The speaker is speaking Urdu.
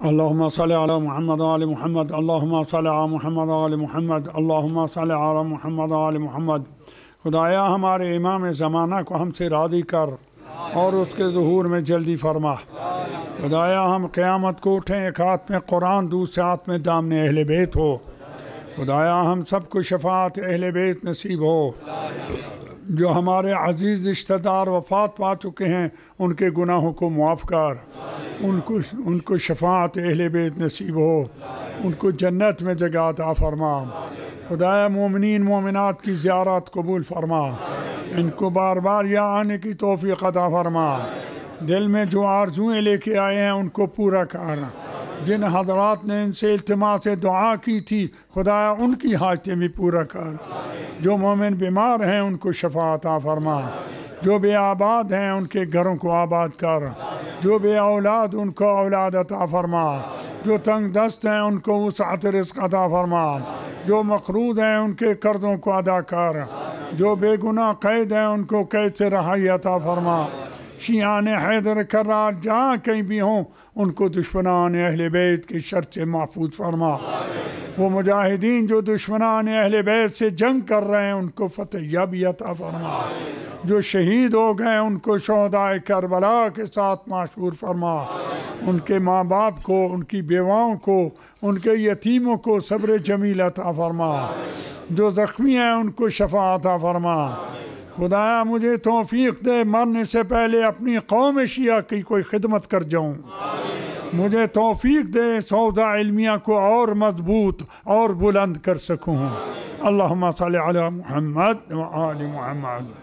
اللهم صل على محمد وآل محمد اللهم صل على محمد وآل محمد اللهم صل على محمد وآل محمد۔ خدایا ہمارے امام زمانہ کو ہم سے راضی کر اور اس کے ظہور میں جلدی فرما۔ خدایا ہم قیامت کو اٹھیں، ایک ہاتھ میں قرآن دوسرے ہاتھ میں دامن اہل بیت ہو۔ خدایا ہم سب کو شفاعت اہل بیت نصیب ہو۔ جو ہمارے عزیز رشتہ دار وفات پا چکے ہیں ان کے گناہوں کو معاف کر، ان کو شفاعت اہل بیت نصیب ہو، ان کو جنت میں جگہ عطا فرما۔ خدایا مومنین مومنات کی زیارت قبول فرما، ان کو بار بار یہاں آنے کی توفیق عطا فرما۔ دل میں جو آرزوئیں لے کے آئے ہیں ان کو پورا کر۔ جن حضرات نے ان سے التماس دعا کی تھی خدایا ان کی حاجتیں بھی پورا کر۔ جو مومن بیمار ہیں ان کو شفا عطا فرما۔ جو بے آباد ہیں ان کے گھروں کو آباد کر۔ جو بے اولاد ان کو اولاد عطا فرما۔ جو تنگ دست ہیں ان کو وسعت رزق عطا فرما۔ جو مقروض ہیں ان کے قرضوں کو ادا کر۔ جو بے گناہ قید ہیں ان کو قید سے رہائی عطا فرما۔ شیعان حیدر کرار جہاں کہیں بھی ہوں ان کو دشمنان اہل بیت کی شر سے محفوظ فرما۔ وہ مجاہدین جو دشمنان اہل بیت سے جنگ کر رہے ہیں ان کو فتح یابی عطا فرما۔ جو شہید ہو گئے ان کو شہدائے کربلا کے ساتھ معشور فرما۔ ان کے ماں باپ کو، ان کی بیواؤں کو، ان کے یتیموں کو صبر جمیل عطا فرما۔ جو زخمی ہیں ان کو شفا عطا فرما۔ خدایا مجھے توفیق دے مرنے سے پہلے اپنی قوم شیعہ کی کوئی خدمت کر جاؤں۔ مجھے توفیق دے سودا علمیہ کو اور مضبوط اور بلند کر سکوں۔ اللہم صلی علی محمد و آل محمد۔